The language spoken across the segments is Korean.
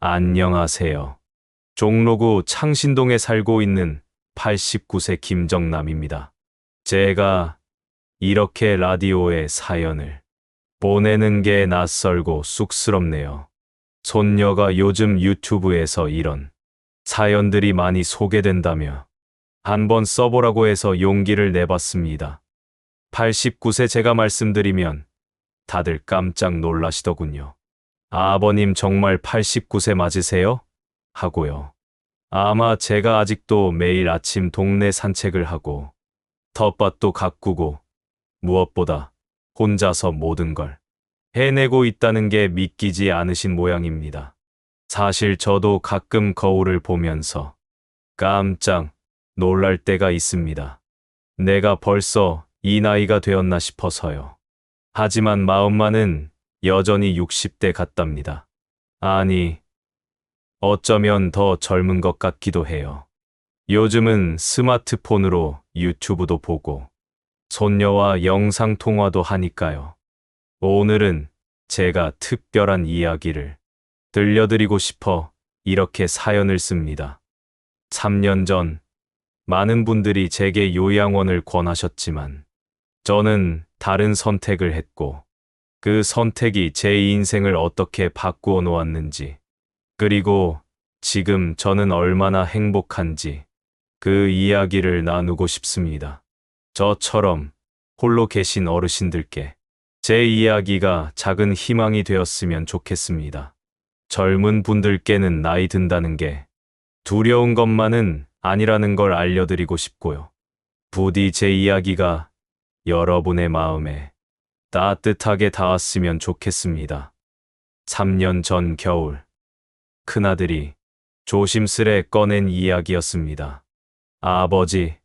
안녕하세요. 종로구 창신동에 살고 있는 89세 김정남입니다. 제가 이렇게 라디오에 사연을 보내는 게 낯설고 쑥스럽네요. 손녀가 요즘 유튜브에서 이런 사연들이 많이 소개된다며 한번 써보라고 해서 용기를 내봤습니다. 89세 제가 말씀드리면 다들 깜짝 놀라시더군요. 아버님 정말 89세 맞으세요? 하고요. 아마 제가 아직도 매일 아침 동네 산책을 하고 텃밭도 가꾸고 무엇보다 혼자서 모든 걸 해내고 있다는 게 믿기지 않으신 모양입니다. 사실 저도 가끔 거울을 보면서 깜짝 놀랄 때가 있습니다. 내가 벌써 이 나이가 되었나 싶어서요. 하지만 마음만은 여전히 60대 같답니다. 아니, 어쩌면 더 젊은 것 같기도 해요. 요즘은 스마트폰으로 유튜브도 보고 손녀와 영상통화도 하니까요. 오늘은 제가 특별한 이야기를 들려드리고 싶어 이렇게 사연을 씁니다. 3년 전 많은 분들이 제게 요양원을 권하셨지만 저는 다른 선택을 했고 그 선택이 제 인생을 어떻게 바꾸어 놓았는지 그리고 지금 저는 얼마나 행복한지 그 이야기를 나누고 싶습니다. 저처럼 홀로 계신 어르신들께 제 이야기가 작은 희망이 되었으면 좋겠습니다. 젊은 분들께는 나이 든다는 게 두려운 것만은 아니라는 걸 알려드리고 싶고요. 부디 제 이야기가 여러분의 마음에 따뜻하게 닿았으면 좋겠습니다. 3년 전 겨울, 큰아들이 조심스레 꺼낸 이야기였습니다. 아버지,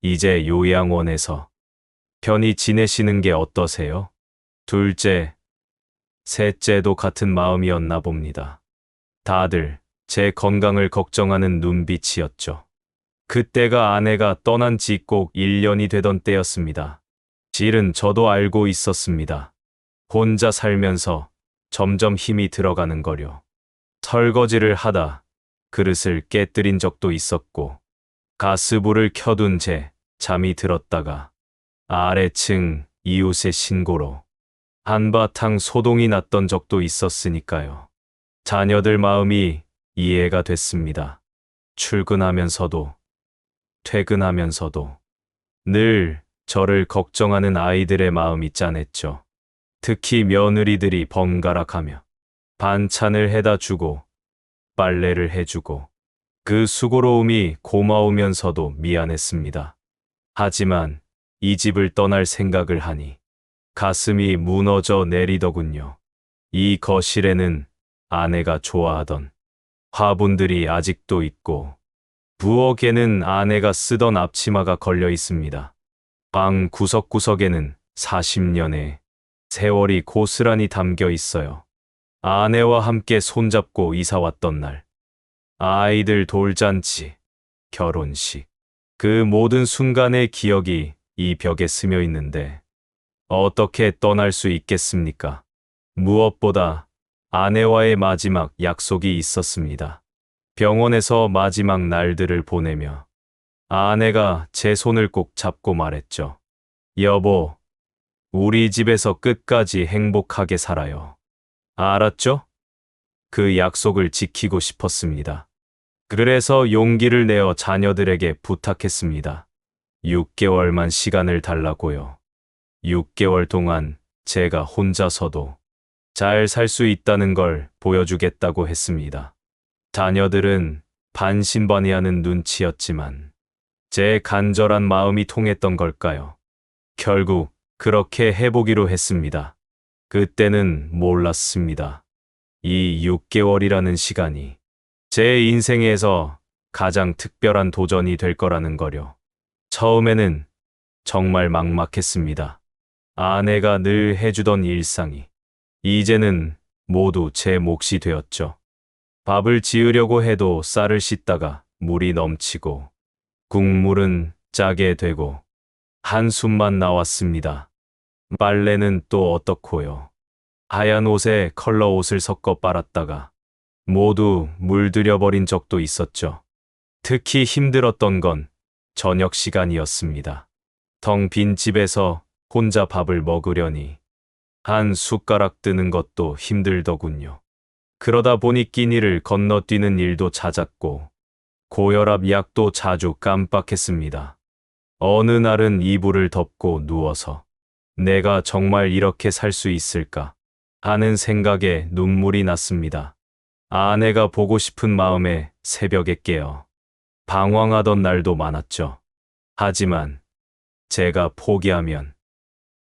이제 요양원에서 편히 지내시는 게 어떠세요? 둘째, 셋째도 같은 마음이었나 봅니다. 다들 제 건강을 걱정하는 눈빛이었죠. 그때가 아내가 떠난 지 꼭 1년이 되던 때였습니다. 실은 저도 알고 있었습니다. 혼자 살면서 점점 힘이 들어가는 거려. 설거지를 하다 그릇을 깨뜨린 적도 있었고, 가스불을 켜둔 채 잠이 들었다가 아래층 이웃의 신고로 한바탕 소동이 났던 적도 있었으니까요. 자녀들 마음이 이해가 됐습니다. 출근하면서도 퇴근하면서도 늘 저를 걱정하는 아이들의 마음이 짠했죠. 특히 며느리들이 번갈아가며 반찬을 해다 주고 빨래를 해주고 그 수고로움이 고마우면서도 미안했습니다. 하지만 이 집을 떠날 생각을 하니 가슴이 무너져 내리더군요. 이 거실에는 아내가 좋아하던 화분들이 아직도 있고 부엌에는 아내가 쓰던 앞치마가 걸려 있습니다. 방 구석구석에는 40년의 세월이 고스란히 담겨 있어요. 아내와 함께 손잡고 이사 왔던 날, 아이들 돌잔치, 결혼식, 그 모든 순간의 기억이 이 벽에 스며 있는데 어떻게 떠날 수 있겠습니까? 무엇보다 아내와의 마지막 약속이 있었습니다. 병원에서 마지막 날들을 보내며 아내가 제 손을 꼭 잡고 말했죠. 여보, 우리 집에서 끝까지 행복하게 살아요. 알았죠? 그 약속을 지키고 싶었습니다. 그래서 용기를 내어 자녀들에게 부탁했습니다. 6개월만 시간을 달라고요. 6개월 동안 제가 혼자서도 잘 살 수 있다는 걸 보여주겠다고 했습니다. 자녀들은 반신반의하는 눈치였지만 제 간절한 마음이 통했던 걸까요? 결국 그렇게 해보기로 했습니다. 그때는 몰랐습니다. 이 6개월이라는 시간이 제 인생에서 가장 특별한 도전이 될 거라는 거요. 처음에는 정말 막막했습니다. 아내가 늘 해주던 일상이 이제는 모두 제 몫이 되었죠. 밥을 지으려고 해도 쌀을 씻다가 물이 넘치고 국물은 짜게 되고 한숨만 나왔습니다. 빨래는 또 어떻고요. 하얀 옷에 컬러 옷을 섞어 빨았다가 모두 물들여버린 적도 있었죠. 특히 힘들었던 건 저녁 시간이었습니다. 텅 빈 집에서 혼자 밥을 먹으려니 한 숟가락 뜨는 것도 힘들더군요. 그러다 보니 끼니를 건너뛰는 일도 잦았고 고혈압 약도 자주 깜빡했습니다. 어느 날은 이불을 덮고 누워서 내가 정말 이렇게 살 수 있을까 하는 생각에 눈물이 났습니다. 아내가 보고 싶은 마음에 새벽에 깨어 방황하던 날도 많았죠. 하지만 제가 포기하면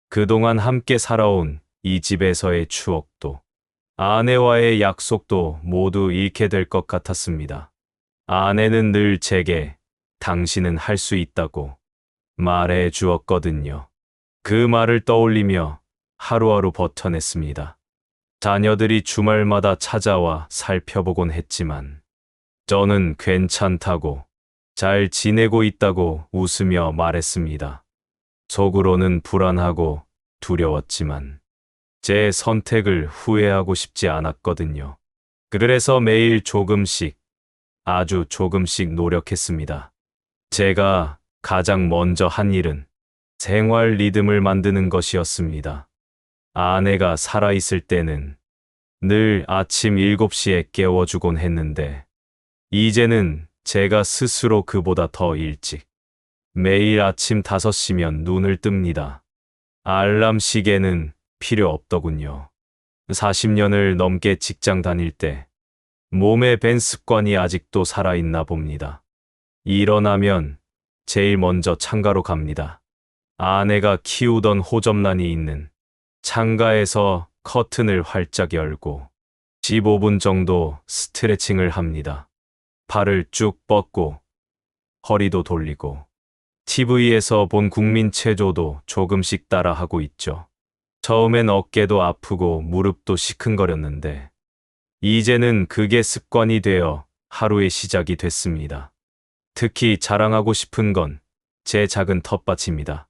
그동안 함께 살아온 이 집에서의 추억도 아내와의 약속도 모두 잃게 될 것 같았습니다. 아내는 늘 제게 당신은 할 수 있다고 말해 주었거든요. 그 말을 떠올리며 하루하루 버텨냈습니다. 자녀들이 주말마다 찾아와 살펴보곤 했지만 저는 괜찮다고 잘 지내고 있다고 웃으며 말했습니다. 속으로는 불안하고 두려웠지만 제 선택을 후회하고 싶지 않았거든요. 그래서 매일 조금씩, 아주 조금씩 노력했습니다. 제가 가장 먼저 한 일은 생활 리듬을 만드는 것이었습니다. 아내가 살아있을 때는 늘 아침 7시에 깨워주곤 했는데 이제는 제가 스스로 그보다 더 일찍 매일 아침 5시면 눈을 뜹니다. 알람 시계는 필요 없더군요. 40년을 넘게 직장 다닐 때 몸에 밴 습관이 아직도 살아있나 봅니다. 일어나면 제일 먼저 창가로 갑니다. 아내가 키우던 호접란이 있는 창가에서 커튼을 활짝 열고 15분 정도 스트레칭을 합니다. 팔을 쭉 뻗고 허리도 돌리고 TV에서 본 국민 체조도 조금씩 따라하고 있죠. 처음엔 어깨도 아프고 무릎도 시큰거렸는데 이제는 그게 습관이 되어 하루의 시작이 됐습니다. 특히 자랑하고 싶은 건 제 작은 텃밭입니다.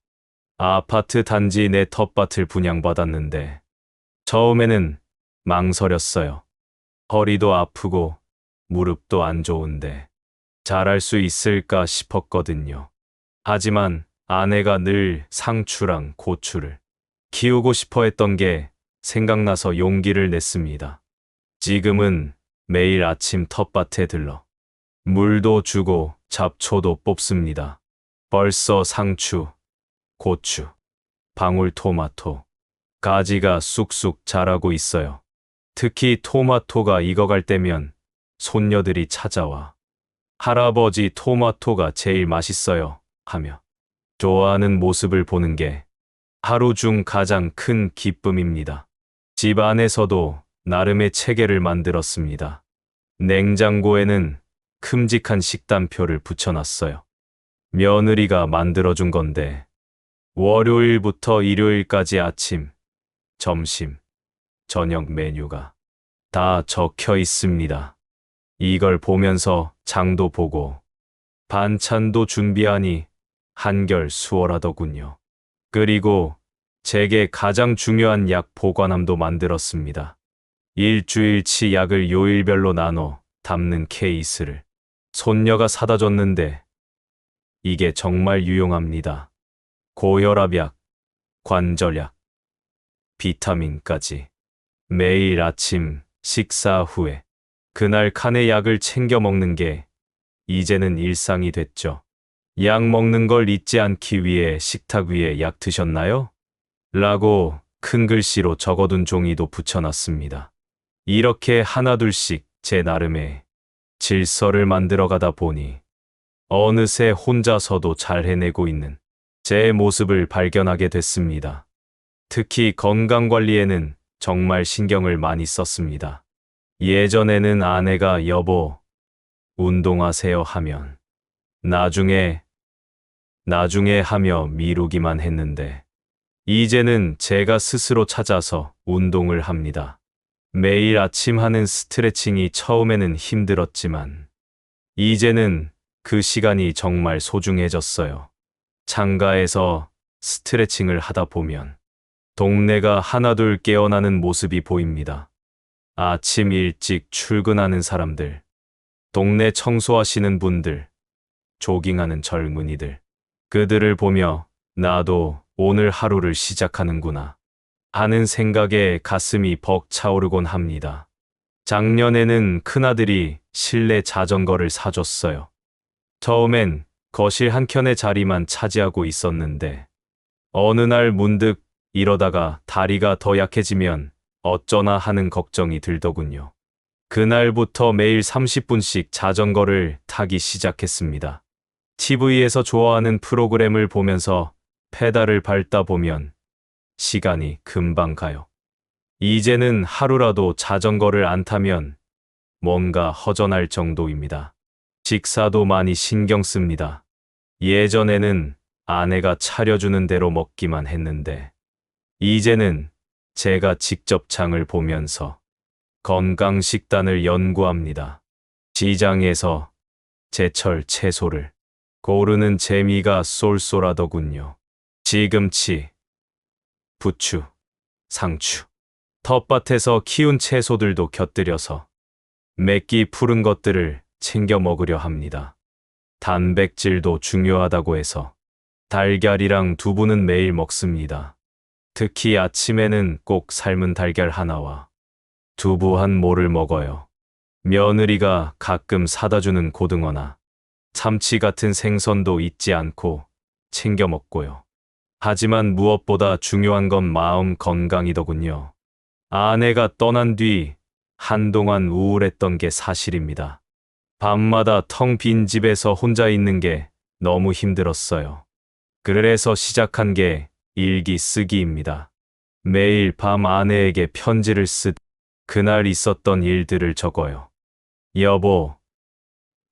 아파트 단지 내 텃밭을 분양받았는데 처음에는 망설였어요. 허리도 아프고 무릎도 안 좋은데 잘할 수 있을까 싶었거든요. 하지만 아내가 늘 상추랑 고추를 키우고 싶어 했던 게 생각나서 용기를 냈습니다. 지금은 매일 아침 텃밭에 들러 물도 주고 잡초도 뽑습니다. 벌써 상추, 고추, 방울토마토, 가지가 쑥쑥 자라고 있어요. 특히 토마토가 익어갈 때면 손녀들이 찾아와 할아버지 토마토가 제일 맛있어요 하며 좋아하는 모습을 보는 게 하루 중 가장 큰 기쁨입니다. 집 안에서도 나름의 체계를 만들었습니다. 냉장고에는 큼직한 식단표를 붙여놨어요. 며느리가 만들어준 건데 월요일부터 일요일까지 아침, 점심, 저녁 메뉴가 다 적혀 있습니다. 이걸 보면서 장도 보고 반찬도 준비하니 한결 수월하더군요. 그리고 제게 가장 중요한 약 보관함도 만들었습니다. 일주일치 약을 요일별로 나눠 담는 케이스를 손녀가 사다 줬는데 이게 정말 유용합니다. 고혈압약, 관절약, 비타민까지 매일 아침 식사 후에 그날 칸의 약을 챙겨 먹는 게 이제는 일상이 됐죠. 약 먹는 걸 잊지 않기 위해 식탁 위에 약 드셨나요? 라고 큰 글씨로 적어둔 종이도 붙여놨습니다. 이렇게 하나둘씩 제 나름의 질서를 만들어가다 보니 어느새 혼자서도 잘 해내고 있는 제 모습을 발견하게 됐습니다. 특히 건강관리에는 정말 신경을 많이 썼습니다. 예전에는 아내가 여보, 운동하세요 하면 나중에 하며 미루기만 했는데 이제는 제가 스스로 찾아서 운동을 합니다. 매일 아침 하는 스트레칭이 처음에는 힘들었지만 이제는 그 시간이 정말 소중해졌어요. 창가에서 스트레칭을 하다 보면 동네가 하나둘 깨어나는 모습이 보입니다. 아침 일찍 출근하는 사람들, 동네 청소하시는 분들, 조깅하는 젊은이들. 그들을 보며 나도 오늘 하루를 시작하는구나 하는 생각에 가슴이 벅차오르곤 합니다. 작년에는 큰아들이 실내 자전거를 사줬어요. 처음엔 거실 한켠의 자리만 차지하고 있었는데 어느 날 문득 이러다가 다리가 더 약해지면 어쩌나 하는 걱정이 들더군요. 그날부터 매일 30분씩 자전거를 타기 시작했습니다. TV에서 좋아하는 프로그램을 보면서 페달을 밟다 보면 시간이 금방 가요. 이제는 하루라도 자전거를 안 타면 뭔가 허전할 정도입니다. 식사도 많이 신경 씁니다. 예전에는 아내가 차려주는 대로 먹기만 했는데 이제는 제가 직접 장을 보면서 건강식단을 연구합니다. 시장에서 제철 채소를 고르는 재미가 쏠쏠하더군요. 시금치, 부추, 상추, 텃밭에서 키운 채소들도 곁들여서 맵기 푸른 것들을 챙겨 먹으려 합니다. 단백질도 중요하다고 해서 달걀이랑 두부는 매일 먹습니다. 특히 아침에는 꼭 삶은 달걀 하나와 두부 한 모를 먹어요. 며느리가 가끔 사다 주는 고등어나 참치 같은 생선도 잊지 않고 챙겨 먹고요. 하지만 무엇보다 중요한 건 마음 건강이더군요. 아내가 떠난 뒤 한동안 우울했던 게 사실입니다. 밤마다 텅 빈 집에서 혼자 있는 게 너무 힘들었어요. 그래서 시작한 게 일기 쓰기입니다. 매일 밤 아내에게 편지를 그날 있었던 일들을 적어요. 여보,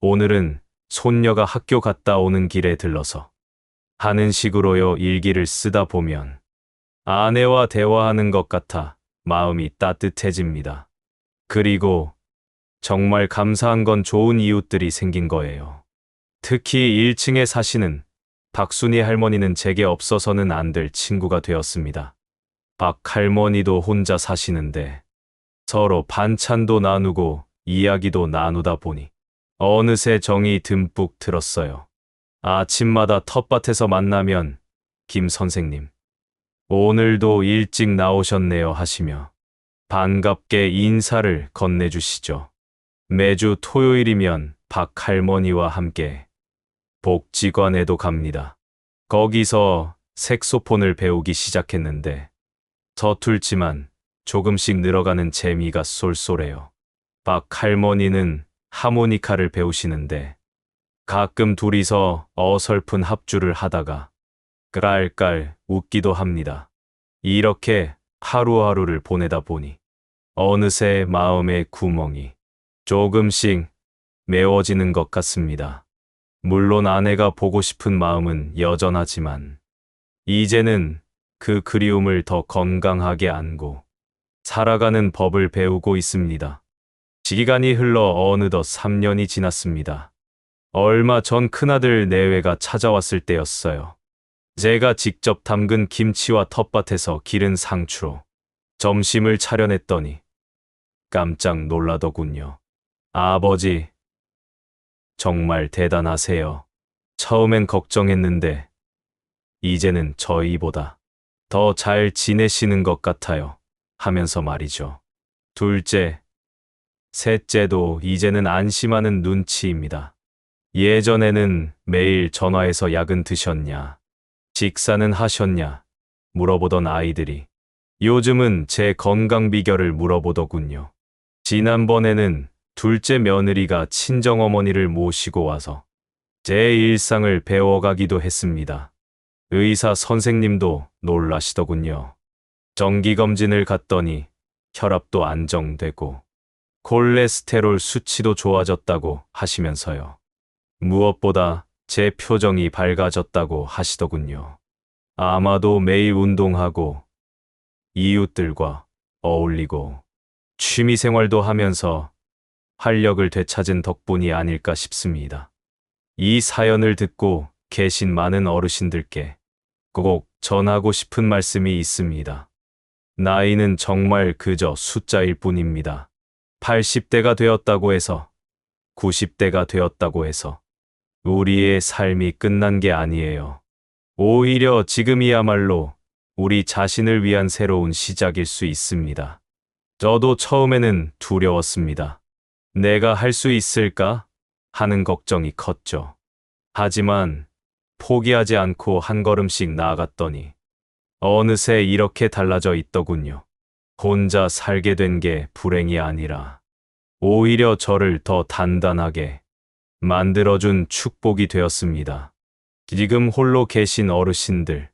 오늘은 손녀가 학교 갔다 오는 길에 들러서 하는 식으로요. 일기를 쓰다 보면 아내와 대화하는 것 같아 마음이 따뜻해집니다. 그리고 정말 감사한 건 좋은 이웃들이 생긴 거예요. 특히 1층에 사시는 박순희 할머니는 제게 없어서는 안 될 친구가 되었습니다. 박 할머니도 혼자 사시는데 서로 반찬도 나누고 이야기도 나누다 보니 어느새 정이 듬뿍 들었어요. 아침마다 텃밭에서 만나면 김 선생님, 오늘도 일찍 나오셨네요 하시며 반갑게 인사를 건네주시죠. 매주 토요일이면 박 할머니와 함께 복지관에도 갑니다. 거기서 색소폰을 배우기 시작했는데 서툴지만 조금씩 늘어가는 재미가 쏠쏠해요. 박 할머니는 하모니카를 배우시는데 가끔 둘이서 어설픈 합주를 하다가 깔깔 웃기도 합니다. 이렇게 하루하루를 보내다 보니 어느새 마음의 구멍이 조금씩 메워지는 것 같습니다. 물론 아내가 보고 싶은 마음은 여전하지만 이제는 그 그리움을 더 건강하게 안고 살아가는 법을 배우고 있습니다. 시간이 흘러 어느덧 3년이 지났습니다. 얼마 전 큰아들 내외가 찾아왔을 때였어요. 제가 직접 담근 김치와 텃밭에서 기른 상추로 점심을 차려냈더니 깜짝 놀라더군요. 아버지, 정말 대단하세요. 처음엔 걱정했는데 이제는 저희보다 더 잘 지내시는 것 같아요. 하면서 말이죠. 둘째, 셋째도 이제는 안심하는 눈치입니다. 예전에는 매일 전화해서 약은 드셨냐, 식사는 하셨냐 물어보던 아이들이 요즘은 제 건강 비결을 물어보더군요. 지난번에는 둘째 며느리가 친정어머니를 모시고 와서 제 일상을 배워가기도 했습니다. 의사 선생님도 놀라시더군요. 정기검진을 갔더니 혈압도 안정되고 콜레스테롤 수치도 좋아졌다고 하시면서요. 무엇보다 제 표정이 밝아졌다고 하시더군요. 아마도 매일 운동하고 이웃들과 어울리고 취미생활도 하면서 활력을 되찾은 덕분이 아닐까 싶습니다. 이 사연을 듣고 계신 많은 어르신들께 꼭 전하고 싶은 말씀이 있습니다. 나이는 정말 그저 숫자일 뿐입니다. 80대가 되었다고 해서, 90대가 되었다고 해서 우리의 삶이 끝난 게 아니에요. 오히려 지금이야말로 우리 자신을 위한 새로운 시작일 수 있습니다. 저도 처음에는 두려웠습니다. 내가 할 수 있을까? 하는 걱정이 컸죠. 하지만 포기하지 않고 한 걸음씩 나아갔더니 어느새 이렇게 달라져 있더군요. 혼자 살게 된 게 불행이 아니라 오히려 저를 더 단단하게 만들어준 축복이 되었습니다. 지금 홀로 계신 어르신들,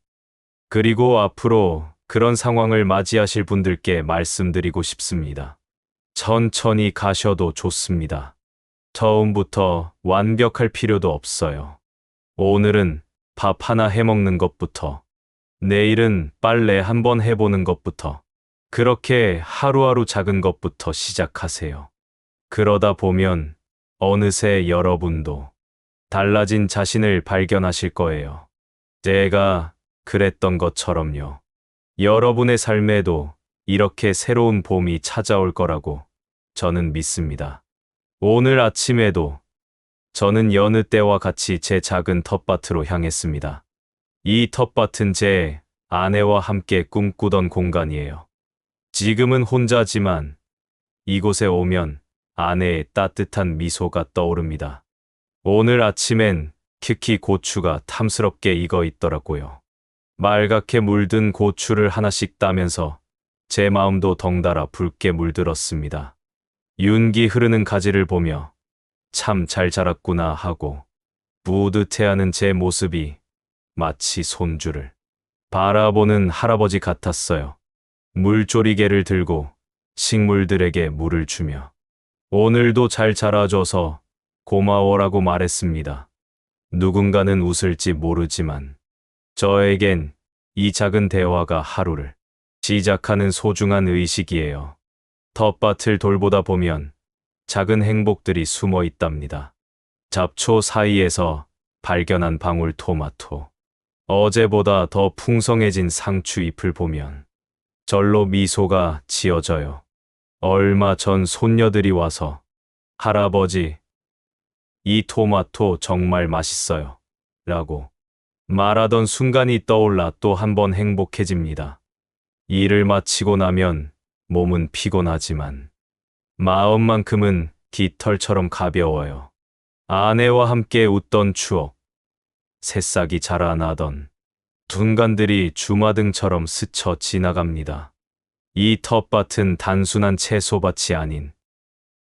그리고 앞으로 그런 상황을 맞이하실 분들께 말씀드리고 싶습니다. 천천히 가셔도 좋습니다. 처음부터 완벽할 필요도 없어요. 오늘은 밥 하나 해먹는 것부터, 내일은 빨래 한번 해보는 것부터, 그렇게 하루하루 작은 것부터 시작하세요. 그러다 보면 어느새 여러분도 달라진 자신을 발견하실 거예요. 제가 그랬던 것처럼요. 여러분의 삶에도 이렇게 새로운 봄이 찾아올 거라고 저는 믿습니다. 오늘 아침에도 저는 여느 때와 같이 제 작은 텃밭으로 향했습니다. 이 텃밭은 제 아내와 함께 꿈꾸던 공간이에요. 지금은 혼자지만 이곳에 오면 아내의 따뜻한 미소가 떠오릅니다. 오늘 아침엔 특히 고추가 탐스럽게 익어 있더라고요. 말갛게 물든 고추를 하나씩 따면서 제 마음도 덩달아 붉게 물들었습니다. 윤기 흐르는 가지를 보며 참 잘 자랐구나 하고 뿌듯해하는 제 모습이 마치 손주를 바라보는 할아버지 같았어요. 물조리개를 들고 식물들에게 물을 주며 오늘도 잘 자라줘서 고마워라고 말했습니다. 누군가는 웃을지 모르지만 저에겐 이 작은 대화가 하루를 시작하는 소중한 의식이에요. 텃밭을 돌보다 보면 작은 행복들이 숨어 있답니다. 잡초 사이에서 발견한 방울토마토, 어제보다 더 풍성해진 상추 잎을 보면 절로 미소가 지어져요. 얼마 전 손녀들이 와서 할아버지, 이 토마토 정말 맛있어요. 라고 말하던 순간이 떠올라 또 한 번 행복해집니다. 일을 마치고 나면 몸은 피곤하지만 마음만큼은 깃털처럼 가벼워요. 아내와 함께 웃던 추억, 새싹이 자라나던 순간들이 주마등처럼 스쳐 지나갑니다. 이 텃밭은 단순한 채소밭이 아닌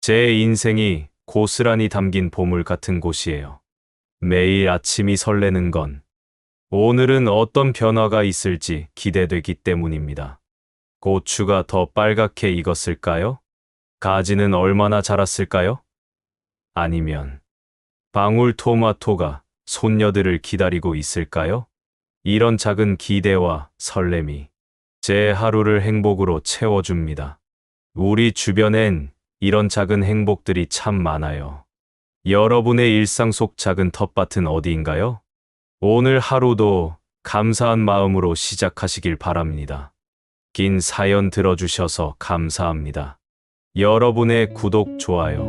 제 인생이 고스란히 담긴 보물 같은 곳이에요. 매일 아침이 설레는 건 오늘은 어떤 변화가 있을지 기대되기 때문입니다. 고추가 더 빨갛게 익었을까요? 가지는 얼마나 자랐을까요? 아니면 방울토마토가 손녀들을 기다리고 있을까요? 이런 작은 기대와 설렘이 제 하루를 행복으로 채워줍니다. 우리 주변엔 이런 작은 행복들이 참 많아요. 여러분의 일상 속 작은 텃밭은 어디인가요? 오늘 하루도 감사한 마음으로 시작하시길 바랍니다. 긴 사연 들어주셔서 감사합니다. 여러분의 구독, 좋아요,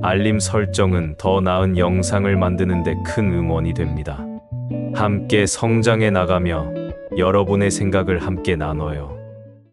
알림 설정은 더 나은 영상을 만드는 데 큰 응원이 됩니다. 함께 성장해 나가며 여러분의 생각을 함께 나눠요.